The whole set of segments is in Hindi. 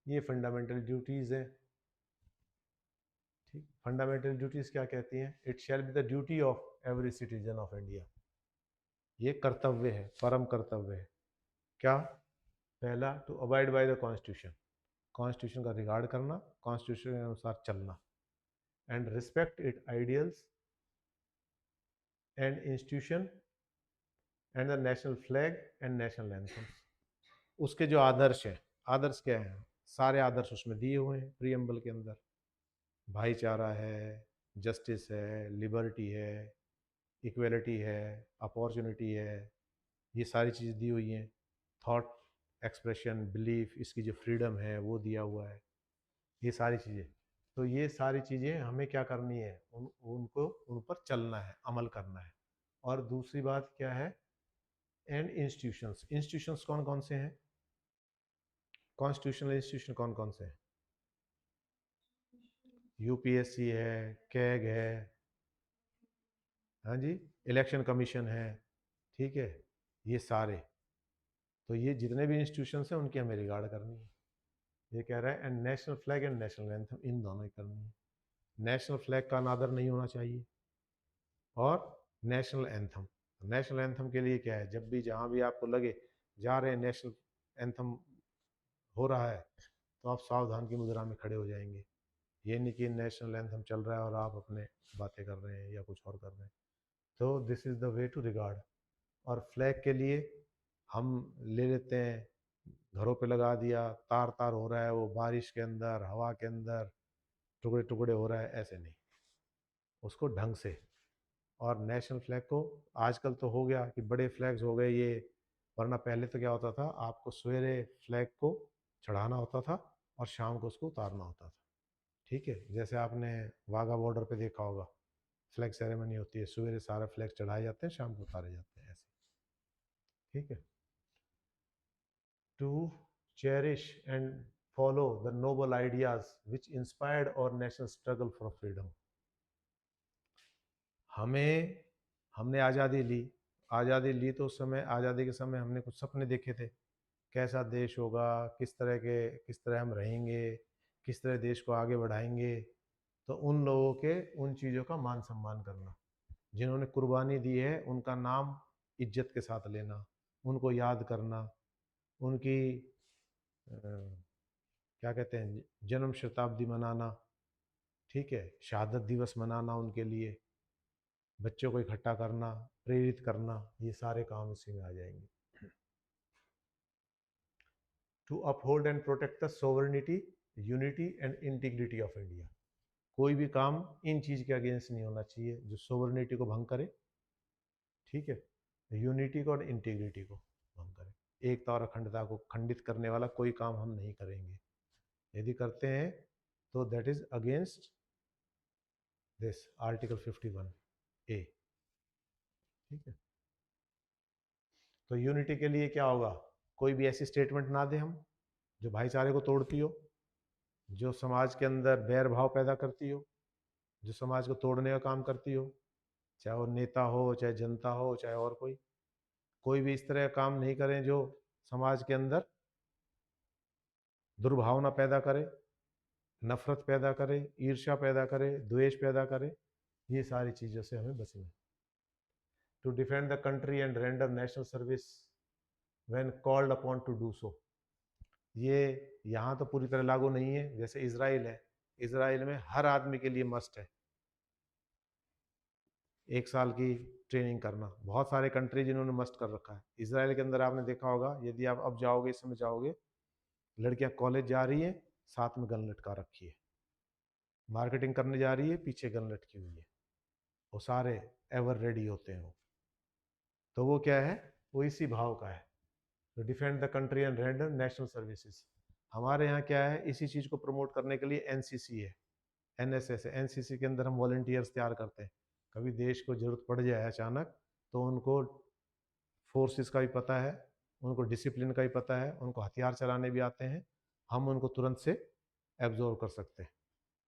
ये फंडामेंटल ड्यूटीज़ हैं। ठीक, फंडामेंटल ड्यूटीज़ क्या कहती हैं? It shall be the duty of every citizen of India. ये कर्तव्य है, परम कर्तव्य है। क्या? पहला, to abide by the constitution, constitution का रिगार्ड करना, कॉन्स्टिट्यूशन के अनुसार चलना, and respect it ideals and institution and the national flag and national anthems. उसके जो आदर्श हैं, आदर्श क्या हैं? सारे आदर्श उसमें दिए हुए हैं प्रीएम्बल के अंदर। भाईचारा है, जस्टिस है, लिबर्टी है, इक्वलिटी है, अपॉर्चुनिटी है, ये सारी चीज़ दी हुई हैं। थॉट एक्सप्रेशन, बिलीफ, इसकी जो फ्रीडम है वो दिया हुआ है, ये सारी चीज़ें। तो ये सारी चीज़ें हमें क्या करनी है? उनको उन पर चलना है, अमल करना है। और दूसरी बात क्या है? एंड इंस्टीट्यूशंस, इंस्टीट्यूशंस कौन कौन से हैं? कॉन्स्टिट्यूशनल इंस्टीट्यूशन कौन कौन से हैं? यूपीएससी है, कैग है, हाँ जी, इलेक्शन कमीशन है, ठीक है, ये सारे। तो ये जितने भी इंस्टीट्यूशंस हैं उनकी हमें रिगार्ड करनी है। ये कह रहा है and national flag and national anthem, इन दोनों ही करनी है। नेशनल फ्लैग का अनादर नहीं होना चाहिए। और नेशनल एंथम, नेशनल एंथम के लिए क्या है? जब भी जहाँ भी आपको लगे जा रहे हैं नेशनल एंथम हो रहा है, तो आप सावधान की मुद्रा में खड़े हो जाएंगे। ये नहीं कि नेशनल एंथम चल रहा है और आप अपने बातें कर रहे हैं या कुछ और कर रहे हैं। तो this is the way to regard. और फ्लैग के लिए हम ले लेते हैं, घरों पे लगा दिया, तार तार हो रहा है, वो बारिश के अंदर, हवा के अंदर टुकड़े टुकड़े हो रहा है, ऐसे नहीं, उसको ढंग से। और नेशनल फ्लैग को आजकल तो हो गया कि बड़े फ्लैग्स हो गए ये, वरना पहले तो क्या होता था, आपको सवेरे फ्लैग को चढ़ाना होता था और शाम को उसको उतारना होता था। ठीक है, जैसे आपने वाघा बॉर्डर पे देखा होगा, फ्लैग सेरेमनी होती है, सवेरे सारे फ्लैग चढ़ाए जाते हैं, शाम को उतारे जाते हैं, ऐसे। ठीक है। To cherish and follow the noble ideas which inspired our national struggle for freedom. हमें, हमने आज़ादी ली, आज़ादी ली तो उस समय, आज़ादी के समय हमने कुछ सपने देखे थे, कैसा देश होगा, किस तरह हम रहेंगे, किस तरह देश को आगे बढ़ाएंगे। तो उन लोगों के उन चीज़ों का मान सम्मान करना, जिन्होंने कुर्बानी दी है उनका नाम इज्जत के साथ लेना, उनको याद करना, उनकी क्या कहते हैं, जन्म शताब्दी मनाना, ठीक है, शहादत दिवस मनाना उनके लिए, बच्चों को इकट्ठा करना, प्रेरित करना, ये सारे काम इसी में आ जाएंगे। To uphold and protect the sovereignty, unity and integrity of India. कोई भी काम इन चीज़ के अगेंस्ट नहीं होना चाहिए जो सोवरेनिटी को भंग करे, ठीक है, यूनिटी को और इंटीग्रिटी को भंग करे। एकता और अखंडता को खंडित करने वाला कोई काम हम नहीं करेंगे। यदि करते हैं तो that is against this article 51A। ठीक है। तो यूनिटी के लिए क्या होगा? कोई भी ऐसी स्टेटमेंट ना दे हम जो भाईचारे को तोड़ती हो, जो समाज के अंदर बैर भाव पैदा करती हो, जो समाज को तोड़ने का काम करती हो, चाहे वो नेता हो, चाहे जनता हो, चाहे और कोई भी इस तरह का काम नहीं करें जो समाज के अंदर दुर्भावना पैदा करे, नफरत पैदा करे, ईर्ष्या पैदा करे, द्वेष पैदा करे। ये सारी चीज़ों से हमें बचना है। To defend the country and render national service when called upon to do so. ये यहाँ तो पूरी तरह लागू नहीं है, जैसे इजराइल है, इजराइल में हर आदमी के लिए मस्ट है 1 साल की ट्रेनिंग करना। बहुत सारे कंट्री जिन्होंने मस्ट कर रखा है, इजराइल के अंदर आपने देखा होगा, यदि आप अब जाओगे, इस समय जाओगे, लड़कियां कॉलेज जा रही है, साथ में गन लटका रखी है, मार्केटिंग करने जा रही है, पीछे गन लटकी हुई है, वो सारे एवर रेडी होते हैं वो। तो वो क्या है? वो इसी भाव का है, तो defend the country and render national services. हमारे यहाँ क्या है, इसी चीज़ को प्रमोट करने के लिए एनसीसी है, एनएसएस है। एनसीसी के अंदर हम वॉल्टियर्स तैयार करते हैं, कभी देश को जरूरत पड़ जाए अचानक, तो उनको फोर्सेस का भी पता है, उनको डिसिप्लिन का भी पता है, उनको हथियार चलाने भी आते हैं, हम उनको तुरंत से एब्जॉर्व कर सकते हैं।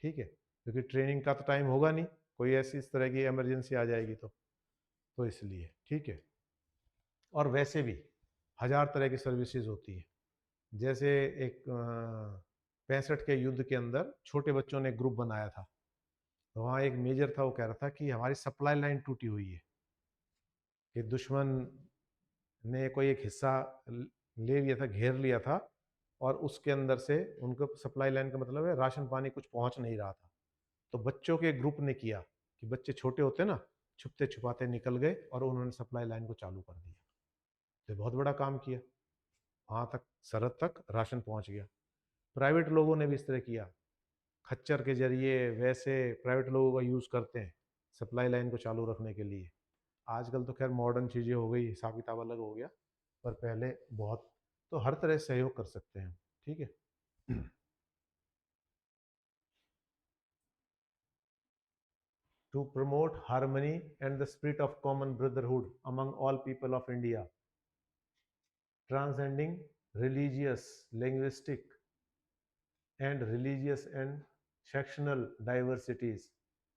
ठीक है, क्योंकि ट्रेनिंग का तो टाइम होगा नहीं, कोई ऐसी इस तरह की इमरजेंसी आ जाएगी तो इसलिए। ठीक है। और वैसे भी हजार तरह की सर्विसेज होती है, जैसे एक 65 के युद्ध के अंदर छोटे बच्चों ने ग्रुप बनाया था, तो वहाँ एक मेजर था, वो कह रहा था कि हमारी सप्लाई लाइन टूटी हुई है, कि दुश्मन ने कोई एक हिस्सा ले लिया था, घेर लिया था, और उसके अंदर से उनको सप्लाई लाइन का मतलब है राशन पानी कुछ पहुंच नहीं रहा था। तो बच्चों के ग्रुप ने किया कि बच्चे छोटे होते ना, छुपते छुपाते निकल गए और उन्होंने सप्लाई लाइन को चालू कर दिया। तो बहुत बड़ा काम किया, वहाँ तक सरहद तक राशन पहुँच गया। प्राइवेट लोगों ने भी इस तरह किया, खच्चर के जरिए वैसे प्राइवेट लोगों का यूज़ करते हैं सप्लाई लाइन को चालू रखने के लिए। आजकल तो खैर मॉडर्न चीज़ें हो गई, हिसाब किताब अलग हो गया, पर पहले बहुत, तो हर तरह से सहयोग कर सकते हैं, ठीक है। To promote harmony and the spirit of common brotherhood among all people of India, transcending religious, linguistic, and sectional diversities,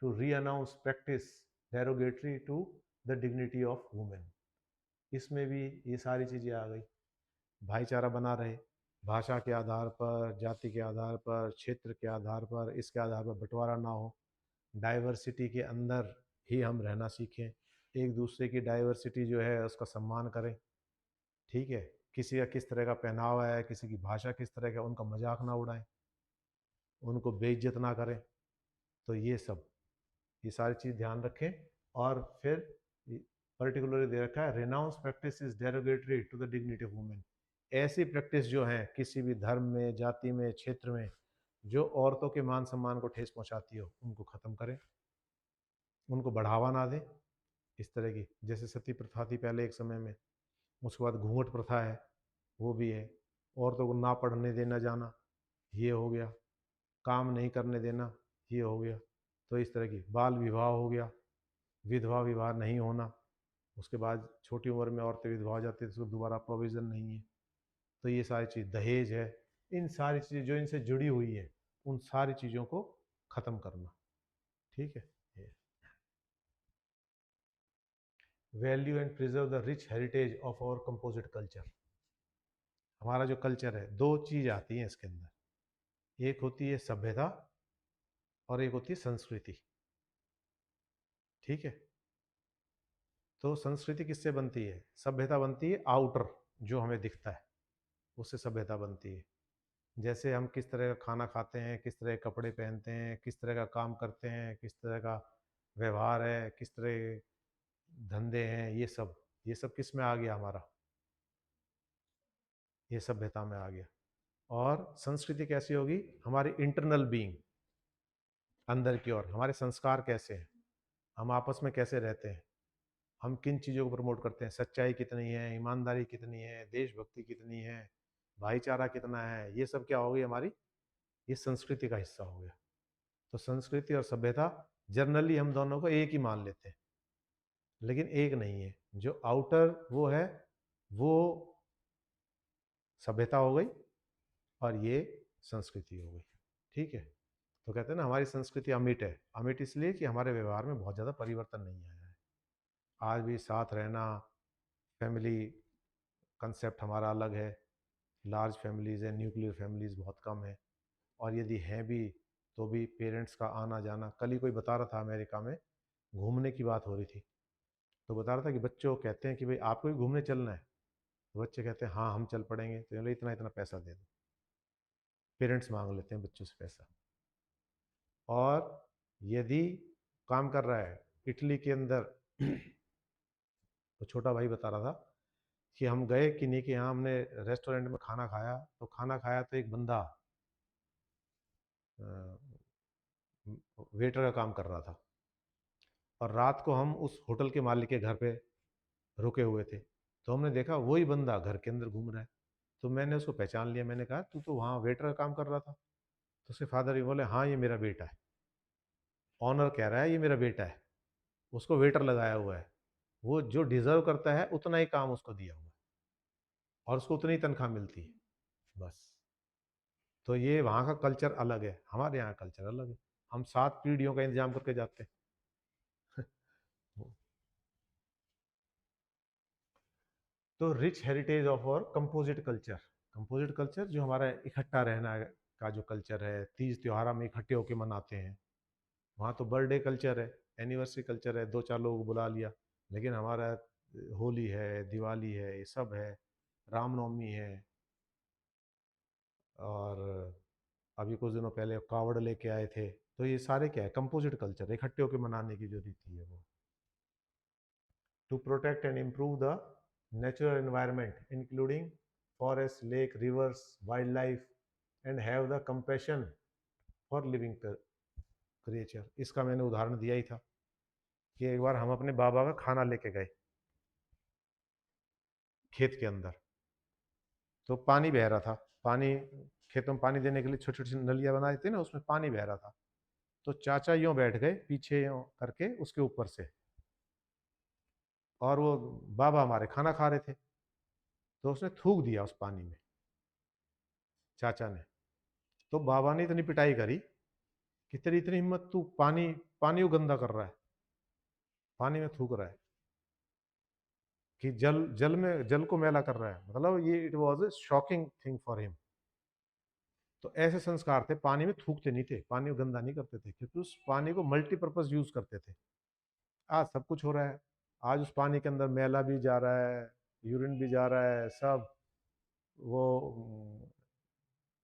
to re-announce practice derogatory to the dignity of women. इसमें भी ये सारी चीज़ें आ गई, भाईचारा बना रहे, भाषा के आधार पर, जाति के आधार पर, क्षेत्र के आधार पर, इसके आधार पर बंटवारा ना हो, डाइवर्सिटी के अंदर ही हम रहना सीखें, एक दूसरे की डाइवर्सिटी जो है उसका सम्मान करें, ठीक है। किसी का किस तरह का पहनावा है, किसी की भाषा किस तरह का, उनका मजाक ना उड़ाएं, उनको बेइज्जत ना करें। तो ये सब, ये सारी चीज़ ध्यान रखें। और फिर पर्टिकुलरली दे रखा है, renounce practice is derogatory to the dignity of women. ऐसी प्रैक्टिस जो है किसी भी धर्म में, जाति में, क्षेत्र में, जो औरतों के मान सम्मान को ठेस पहुंचाती हो, उनको ख़त्म करें, उनको बढ़ावा ना दें। इस तरह की, जैसे सती प्रथा थी पहले एक समय में, उसके बाद घूंघट प्रथा है, वो भी है, औरतों को ना पढ़ने देना जाना, ये हो गया, काम नहीं करने देना, ये हो गया। तो इस तरह की, बाल विवाह हो गया, विधवा विवाह नहीं होना, उसके बाद छोटी उम्र में औरतें विधवा हो जाती है तो दोबारा प्रोविज़न नहीं है। तो ये सारी चीज़, दहेज है, इन सारी चीज़ें जो इनसे जुड़ी हुई है, उन सारी चीज़ों को ख़त्म करना, ठीक है। Value and preserve the rich heritage of our composite culture. हमारा जो कल्चर है, दो चीज़ आती हैं इसके अंदर, एक होती है सभ्यता और एक होती है संस्कृति, ठीक है। तो संस्कृति किससे बनती है? सभ्यता बनती है आउटर, जो हमें दिखता है, उससे सभ्यता बनती है। जैसे हम किस तरह का खाना खाते हैं, किस तरह के कपड़े पहनते हैं, किस तरह का काम करते हैं, किस तरह का व्यवहार है, किस तरह के धंधे हैं, ये सब किस में आ गया हमारा? ये सभ्यता में आ गया। और संस्कृति कैसी होगी? हमारी इंटरनल बीइंग, अंदर की ओर हमारे संस्कार कैसे हैं, हम आपस में कैसे रहते हैं, हम किन चीज़ों को प्रमोट करते हैं, सच्चाई कितनी है, ईमानदारी कितनी है, देशभक्ति कितनी है, भाईचारा कितना है, ये सब क्या हो गई हमारी, ये संस्कृति का हिस्सा हो गया। तो संस्कृति और सभ्यता, जर्नली हम दोनों को एक ही मान लेते हैं, लेकिन एक नहीं है। जो आउटर वो है, वो सभ्यता हो गई और ये संस्कृति हो गई, ठीक है। तो कहते हैं ना, हमारी संस्कृति अमिट है। अमिट इसलिए कि हमारे व्यवहार में बहुत ज़्यादा परिवर्तन नहीं आया है। आज भी साथ रहना, फैमिली कंसेप्ट हमारा अलग है, लार्ज फैमिलीज़ है, न्यूक्लियर फैमिलीज़ बहुत कम है, और यदि हैं भी तो भी पेरेंट्स का आना जाना। कल ही कोई बता रहा था, अमेरिका में घूमने की बात हो रही थी, तो बता रहा था कि बच्चों कहते हैं कि भाई आपको भी घूमने चलना है, तो बच्चे कहते हैं हाँ हम चल पड़ेंगे, तो चलो इतना इतना पैसा दे दो, पेरेंट्स मांग लेते हैं बच्चों से पैसा। और यदि काम कर रहा है इटली के अंदर, तो छोटा भाई बता रहा था कि हम गए किन्हीं के यहाँ, हमने रेस्टोरेंट में खाना खाया, तो खाना खाया तो एक बंदा वेटर का काम कर रहा था, और रात को हम उस होटल के मालिक के घर पे रुके हुए थे, तो हमने देखा वही बंदा घर के अंदर घूम रहा है। तो मैंने उसको पहचान लिया, मैंने कहा तू तो वहाँ वेटर का काम कर रहा था। तो उसके फादर भी बोले हाँ ये मेरा बेटा है। ऑनर कह रहा है ये मेरा बेटा है, उसको वेटर लगाया हुआ है, वो जो डिजर्व करता है उतना ही काम उसको दिया हुआ है, और उसको उतनी तनख्वाह मिलती है, बस। तो ये वहाँ का कल्चर अलग है, हमारे यहाँ कल्चर अलग है, हम 7 पीढ़ियों का इंतजाम करके जाते हैं। तो रिच हेरिटेज ऑफ और कंपोजिट कल्चर, कंपोजिट कल्चर जो हमारा इकट्ठा रहना का जो कल्चर है, तीज त्योहार हम इकट्ठे होके मनाते हैं। वहाँ तो बर्थडे कल्चर है, एनिवर्सरी कल्चर है, 2-4 लोगों को बुला लिया। लेकिन हमारा होली है, दिवाली है, ये सब है, रामनवमी है, और अभी कुछ दिनों पहले कावड़ लेके आए थे। तो ये सारे क्या है, कंपोजिट कल्चर, इकट्ठे होकर मनाने की जो रीति है वो। To protect and improve the natural environment including forest, lake, rivers, wildlife, and have the compassion for living creature. इसका मैंने उदाहरण दिया ही था कि एक बार हम अपने बाबा का खाना लेके गए खेत के अंदर, तो पानी बह रहा था। पानी, खेतों में पानी देने के लिए छोटी छोटी नलियाँ बनाई थी ना, उसमें पानी बह रहा था। तो चाचा यूँ बैठ गए पीछे यूँ करके उसके ऊपर से, और वो बाबा हमारे खाना खा रहे थे, तो उसने थूक दिया उस पानी में, चाचा ने। तो बाबा ने इतनी पिटाई करी कि तेरी इतनी हिम्मत, तू पानी पानी को गंदा कर रहा है, पानी में थूक रहा है, कि जल जल में जल को मैला कर रहा है। मतलब ये it was a shocking thing for him. तो ऐसे संस्कार थे, पानी में थूकते नहीं थे, पानी को गंदा नहीं करते थे, क्योंकि उस पानी को मल्टीपर्पज यूज करते थे। आज सब कुछ हो रहा है, आज उस पानी के अंदर मैला भी जा रहा है, यूरिन भी जा रहा है, सब वो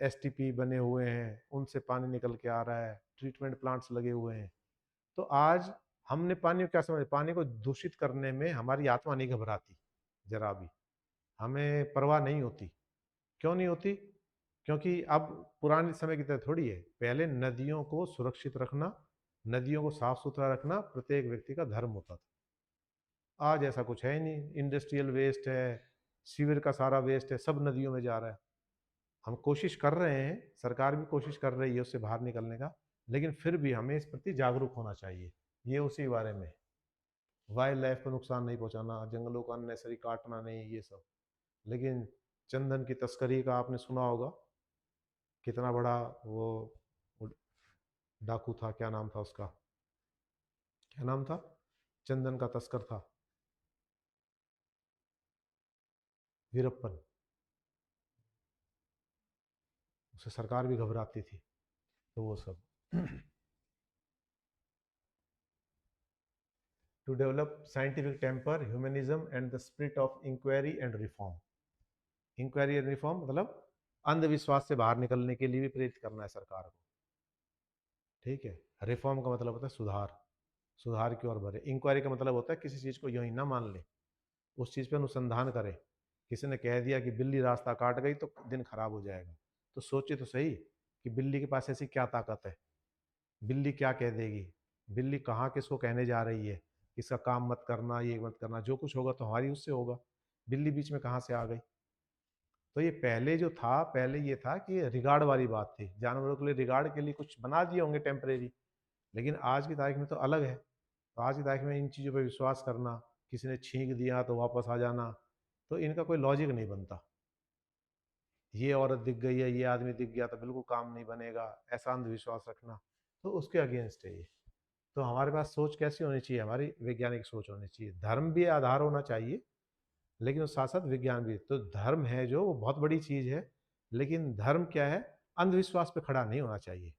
एसटीपी बने हुए हैं, उनसे पानी निकल के आ रहा है, ट्रीटमेंट प्लांट्स लगे हुए हैं। तो आज हमने पानी को क्या समझ, पानी को दूषित करने में हमारी आत्मा नहीं घबराती जरा भी, हमें परवाह नहीं होती। क्यों नहीं होती? क्योंकि अब पुराने समय की तरह थोड़ी है। पहले नदियों को सुरक्षित रखना, नदियों को साफ सुथरा रखना प्रत्येक व्यक्ति का धर्म होता था। आज ऐसा कुछ है ही नहीं, इंडस्ट्रियल वेस्ट है, सीवर का सारा वेस्ट है, सब नदियों में जा रहा है। हम कोशिश कर रहे हैं, सरकार भी कोशिश कर रही है उससे बाहर निकलने का, लेकिन फिर भी हमें इस प्रति जागरूक होना चाहिए। ये उसी बारे में, वाइल्ड लाइफ को नुकसान नहीं पहुंचाना, जंगलों का अननेसरी काटना नहीं, ये सब। लेकिन चंदन की तस्करी का आपने सुना होगा, कितना बड़ा वो डाकू था, क्या नाम था उसका, क्या नाम था, चंदन का तस्कर था, वीरप्पन। उसे सरकार भी घबराती थी। तो वो सब to develop scientific temper, humanism and the spirit of inquiry and reform. Inquiry and reform मतलब अंधविश्वास से बाहर निकलने के लिए भी प्रेरित करना है सरकार को। ठीक है। रिफॉर्म का मतलब होता है सुधार, सुधार की ओर बढ़े। इंक्वायरी का मतलब होता है किसी चीज़ को यूं ही ना मान ले, उस चीज़ पे अनुसंधान करे। किसी ने कह दिया कि बिल्ली रास्ता काट गई तो दिन खराब हो जाएगा, तो सोचे तो सही कि बिल्ली के पास ऐसी क्या ताकत है, बिल्ली क्या कह देगी, बिल्ली कहाँ किसको कहने जा रही है, इसका काम मत करना, ये मत करना, जो कुछ होगा तो हमारी उससे होगा, बिल्ली बीच में कहाँ से आ गई। तो ये पहले जो था, पहले ये था कि रिगार्ड वाली बात थी, जानवरों के लिए रिगार्ड के लिए कुछ बना दिए होंगे टेम्परेरी। लेकिन आज की तारीख में तो अलग है। तो आज की तारीख में इन चीज़ों पर विश्वास करना, किसी ने छींक दिया तो वापस आ जाना, तो इनका कोई लॉजिक नहीं बनता। ये औरत दिख गई है, ये आदमी दिख गया तो बिल्कुल काम नहीं बनेगा, ऐसा अंधविश्वास रखना, तो उसके अगेंस्ट है ये। तो हमारे पास सोच कैसी होनी चाहिए, हमारी वैज्ञानिक सोच होनी चाहिए। धर्म भी आधार होना चाहिए, लेकिन उस साथ साथ विज्ञान भी। तो धर्म है जो, वो बहुत बड़ी चीज़ है, लेकिन धर्म क्या है, अंधविश्वास पे खड़ा नहीं होना चाहिए।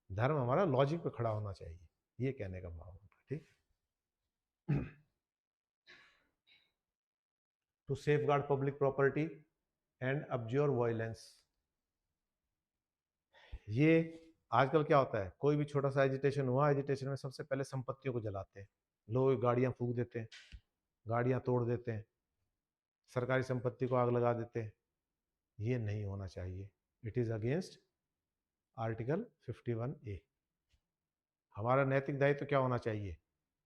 धर्म हमारा लॉजिक पे खड़ा होना चाहिए, ये कहने का भाव होता है। ठीक। To safeguard public property and abjure violence. ये आजकल क्या होता है, कोई भी छोटा सा एजिटेशन हुआ, एजिटेशन में सबसे पहले संपत्तियों को जलाते हैं, लोग गाड़ियां फूंक देते हैं, गाड़ियां तोड़ देते हैं, सरकारी संपत्ति को आग लगा देते हैं। ये नहीं होना चाहिए। It is against article 51A। हमारा नैतिक दायित्व क्या होना चाहिए,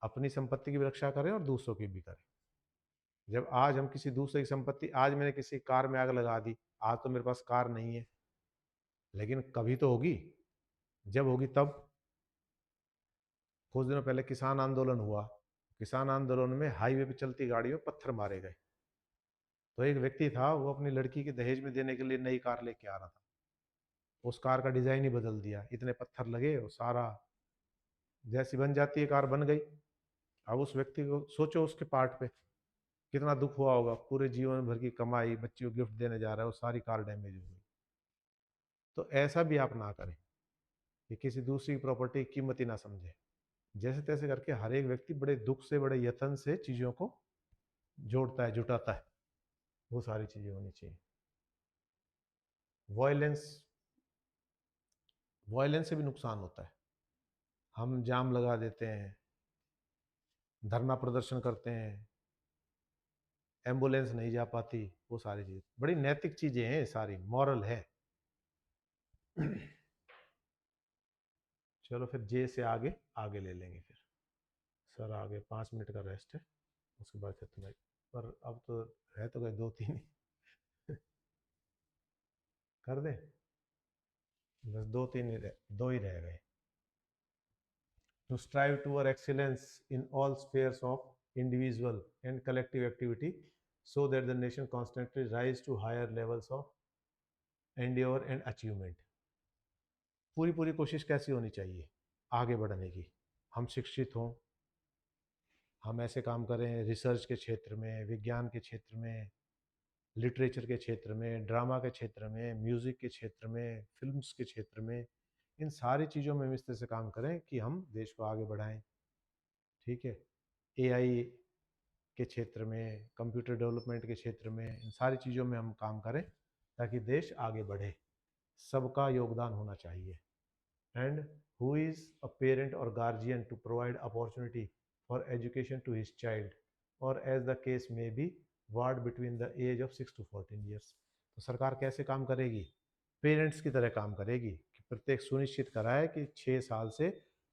अपनी संपत्ति की भी रक्षा करें और दूसरों की भी करें। जब आज हम किसी दूसरे की संपत्ति, आज मैंने किसी कार में आग लगा दी, आज तो मेरे पास कार नहीं है, लेकिन कभी तो होगी, जब होगी तब। कुछ दिनों पहले किसान आंदोलन हुआ, किसान आंदोलन में हाईवे पे चलती गाड़ियों पत्थर मारे गए। तो एक व्यक्ति था, वो अपनी लड़की के दहेज में देने के लिए नई कार लेके आ रहा था, उस कार का डिजाइन ही बदल दिया, इतने पत्थर लगे, वो सारा, जैसी बन जाती है कार बन गई। अब उस व्यक्ति को सोचो, उसके पार्ट पे कितना दुख हुआ होगा, पूरे जीवन भर की कमाई, बच्ची को गिफ्ट देने जा रहा है, वो सारी कार डैमेज हो गई। तो ऐसा भी आप ना करें कि किसी दूसरी प्रॉपर्टी की कीमत ही ना समझे। जैसे तैसे करके हर एक व्यक्ति बड़े दुख से, बड़े यत्न से चीज़ों को जोड़ता है, जुटाता है। वो सारी चीज़ें होनी चाहिए। वायलेंस, वायलेंस से भी नुकसान होता है। हम जाम लगा देते हैं, धरना प्रदर्शन करते हैं, एम्बुलेंस नहीं जा पाती, वो सारी चीज़ बड़ी नैतिक चीज़ें हैं, सारी मॉरल है। चलो फिर जे से आगे आगे ले लेंगे फिर। सर आगे 5 मिनट का रेस्ट है, उसके बाद फिर तुम्हें, पर अब तो है तो गए 2-3 ही। कर दे, बस 2-3 ही रह, 2 ही रह गए। To strive toward excellence in all spheres of individual and collective activity so that the nation constantly rise to higher levels of endeavor and achievement. पूरी पूरी कोशिश कैसी होनी चाहिए आगे बढ़ने की? हम शिक्षित हों, हम ऐसे काम करें रिसर्च के क्षेत्र में, विज्ञान के क्षेत्र में, लिटरेचर के क्षेत्र में, ड्रामा के क्षेत्र में, म्यूज़िक के क्षेत्र में, फिल्म्स के क्षेत्र में, इन सारी चीज़ों में हम इस तरह से काम करें कि हम देश को आगे बढ़ाएं। ठीक है, एआई के क्षेत्र में, कंप्यूटर डेवलपमेंट के क्षेत्र में, इन सारी चीज़ों में हम काम करें ताकि देश आगे बढ़े। सबका योगदान होना चाहिए। And who is a parent और guardian to provide opportunity for education to his child और as the case may be ward between the age of 6 to 14 years. तो सरकार कैसे काम करेगी? पेरेंट्स की तरह काम करेगी कि प्रत्येक सुनिश्चित कराए कि 6 साल से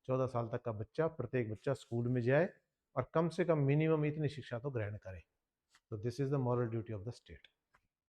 14 साल तक का बच्चा, प्रत्येक बच्चा स्कूल में जाए और कम से कम मिनिमम इतनी शिक्षा तो ग्रहण करे। So this is the moral duty of the state.